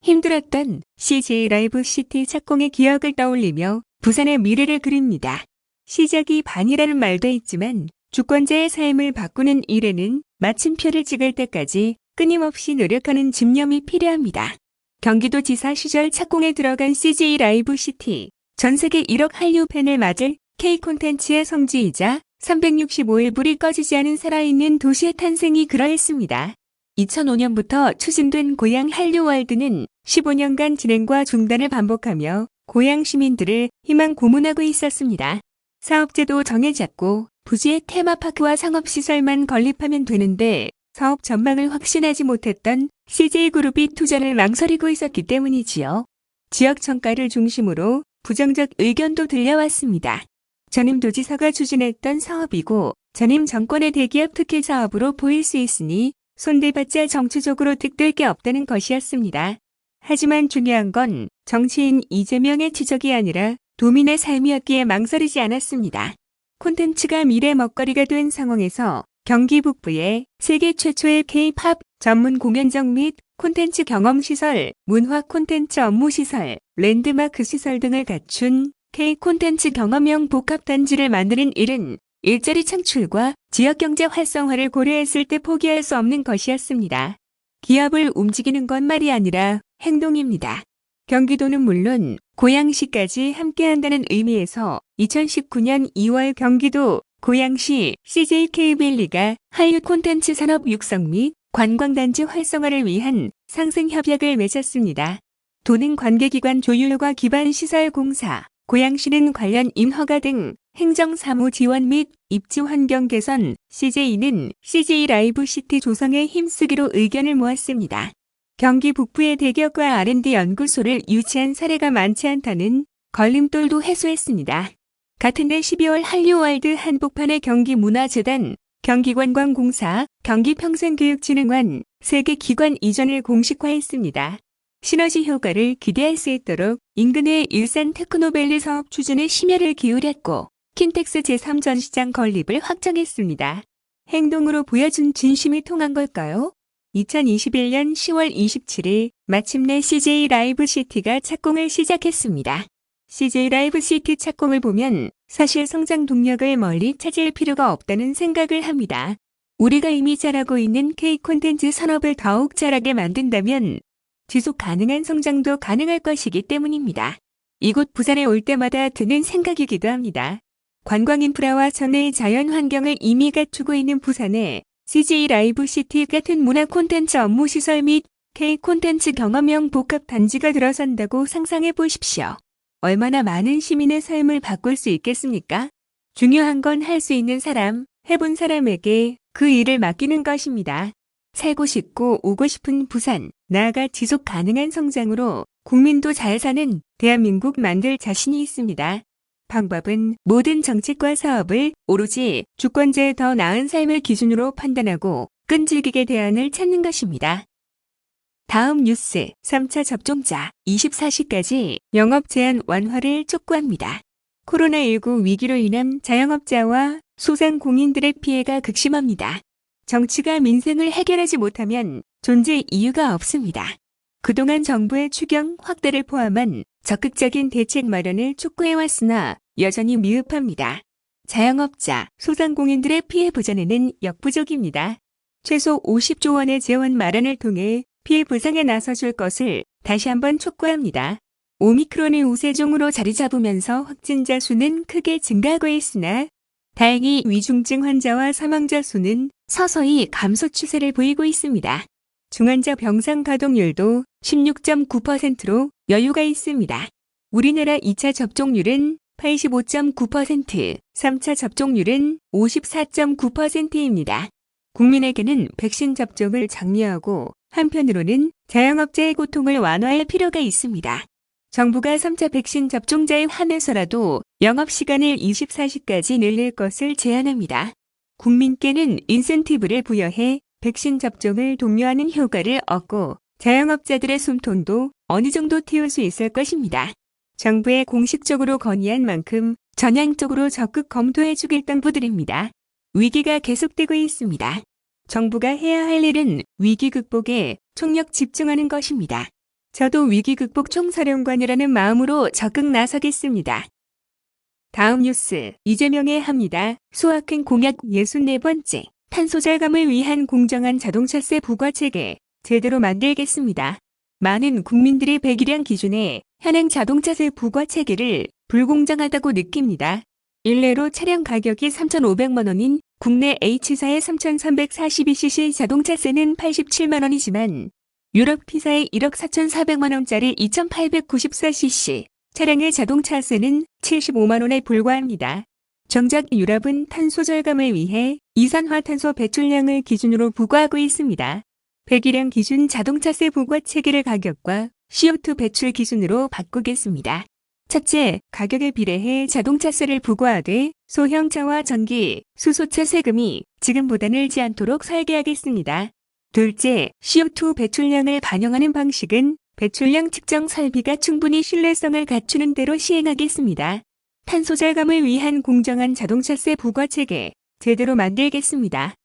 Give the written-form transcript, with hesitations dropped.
힘들었던 CJ 라이브 시티 착공의 기억을 떠올리며 부산의 미래를 그립니다. 시작이 반이라는 말도 있지만 주권자의 삶을 바꾸는 일에는 마침표를 찍을 때까지 끊임없이 노력하는 집념이 필요합니다. 경기도지사 시절 착공에 들어간 CJ 라이브 시티, 전 세계 1억 한류 팬을 맞을 K 콘텐츠의 성지이자 365일 불이 꺼지지 않은 살아있는 도시의 탄생이 그러했습니다. 2005년부터 추진된 고양 한류월드는 15년간 진행과 중단을 반복하며 고양 시민들을 희망 고문하고 있었습니다. 사업제도 정해졌고 부지의 테마파크와 상업시설만 건립하면 되는데 사업 전망을 확신하지 못했던 CJ그룹이 투자를 망설이고 있었기 때문이지요. 지역 청가를 중심으로 부정적 의견도 들려왔습니다. 전임 도지사가 추진했던 사업이고 전임 정권의 대기업 특혜 사업으로 보일 수 있으니 손대봤자 정치적으로 득될 게 없다는 것이었습니다. 하지만 중요한 건 정치인 이재명의 지적이 아니라 도민의 삶이었기에 망설이지 않았습니다. 콘텐츠가 미래 먹거리가 된 상황에서 경기 북부에 세계 최초의 K-팝 전문 공연장 및 콘텐츠 경험시설, 문화 콘텐츠 업무시설, 랜드마크 시설 등을 갖춘 K-콘텐츠 경험형 복합단지를 만드는 일은 일자리 창출과 지역경제 활성화를 고려했을 때 포기할 수 없는 것이었습니다. 기업을 움직이는 건 말이 아니라 행동입니다. 경기도는 물론 고양시까지 함께한다는 의미에서 2019년 2월 경기도 고양시 CJK밸리가 한류 콘텐츠 산업 육성 및 관광단지 활성화를 위한 상생협약을 맺었습니다. 도는 관계기관 조율과 기반시설공사, 고양시는 관련 인허가 등 행정사무 지원 및 입지 환경 개선, CJ는 CJ 라이브 시티 조성에 힘쓰기로 의견을 모았습니다. 경기 북부의 대기업과 R&D 연구소를 유치한 사례가 많지 않다는 걸림돌도 해소했습니다. 같은 해 12월 한류월드 한복판의 경기문화재단, 경기관광공사, 경기평생교육진흥원 3개 기관 이전을 공식화했습니다. 시너지 효과를 기대할 수 있도록 인근의 일산 테크노밸리 사업 추진에 심혈을 기울였고 킨텍스 제3전시장 건립을 확정했습니다. 행동으로 보여준 진심이 통한 걸까요? 2021년 10월 27일 마침내 CJ 라이브 시티가 착공을 시작했습니다. CJ 라이브 시티 착공을 보면 사실 성장 동력을 멀리 찾을 필요가 없다는 생각을 합니다. 우리가 이미 잘하고 있는 K-콘텐츠 산업을 더욱 잘하게 만든다면 지속 가능한 성장도 가능할 것이기 때문입니다. 이곳 부산에 올 때마다 드는 생각이기도 합니다. 관광 인프라와 전해의 자연 환경을 이미 갖추고 있는 부산에 CJ 라이브 시티 같은 문화 콘텐츠 업무 시설 및 K 콘텐츠 경험형 복합 단지가 들어선다고 상상해 보십시오. 얼마나 많은 시민의 삶을 바꿀 수 있겠습니까? 중요한 건 할 수 있는 사람, 해본 사람에게 그 일을 맡기는 것입니다. 살고 싶고 오고 싶은 부산, 나아가 지속 가능한 성장으로 국민도 잘 사는 대한민국 만들 자신이 있습니다. 방법은 모든 정책과 사업을 오로지 주권자의 더 나은 삶을 기준으로 판단하고 끈질기게 대안을 찾는 것입니다. 다음 뉴스, 3차 접종자 24시까지 영업 제한 완화를 촉구합니다. 코로나19 위기로 인한 자영업자와 소상공인들의 피해가 극심합니다. 정치가 민생을 해결하지 못하면 존재 이유가 없습니다. 그동안 정부의 추경 확대를 포함한 적극적인 대책 마련을 촉구해왔으나 여전히 미흡합니다. 자영업자, 소상공인들의 피해 보전에는 역부족입니다. 최소 50조 원의 재원 마련을 통해 피해 보상에 나서줄 것을 다시 한번 촉구합니다. 오미크론의 우세종으로 자리 잡으면서 확진자 수는 크게 증가하고 있으나 다행히 위중증 환자와 사망자 수는 서서히 감소 추세를 보이고 있습니다. 중환자 병상 가동률도 16.9%로 여유가 있습니다. 우리나라 2차 접종률은 85.9%, 3차 접종률은 54.9%입니다. 국민에게는 백신 접종을 장려하고 한편으로는 자영업자의 고통을 완화할 필요가 있습니다. 정부가 3차 백신 접종자에 한해서라도 영업시간을 24시까지 늘릴 것을 제안합니다. 국민께는 인센티브를 부여해 백신 접종을 독려하는 효과를 얻고 자영업자들의 숨통도 어느 정도 틔울 수 있을 것입니다. 정부에 공식적으로 건의한 만큼 전향적으로 적극 검토해 주길 당부드립니다. 위기가 계속되고 있습니다. 정부가 해야 할 일은 위기 극복에 총력 집중하는 것입니다. 저도 위기 극복 총사령관이라는 마음으로 적극 나서겠습니다. 다음 뉴스, 이재명의 합니다. 소확행 공약 64번째. 탄소 절감을 위한 공정한 자동차세 부과체계 제대로 만들겠습니다. 많은 국민들이 배기량 기준에 현행 자동차세 부과체계를 불공정하다고 느낍니다. 일례로 차량 가격이 3,500만 원인 국내 H사의 3,342cc 자동차세는 87만 원이지만 유럽 P사의 1억 4,400만 원짜리 2,894cc 차량의 자동차세는 75만 원에 불과합니다. 정작 유럽은 탄소 절감을 위해 이산화탄소 배출량을 기준으로 부과하고 있습니다. 배기량 기준 자동차세 부과 체계를 가격과 CO2 배출 기준으로 바꾸겠습니다. 첫째, 가격에 비례해 자동차세를 부과하되 소형차와 전기, 수소차 세금이 지금보다 늘지 않도록 설계하겠습니다. 둘째, CO2 배출량을 반영하는 방식은 배출량 측정 설비가 충분히 신뢰성을 갖추는 대로 시행하겠습니다. 탄소 절감을 위한 공정한 자동차세 부과 체계 제대로 만들겠습니다.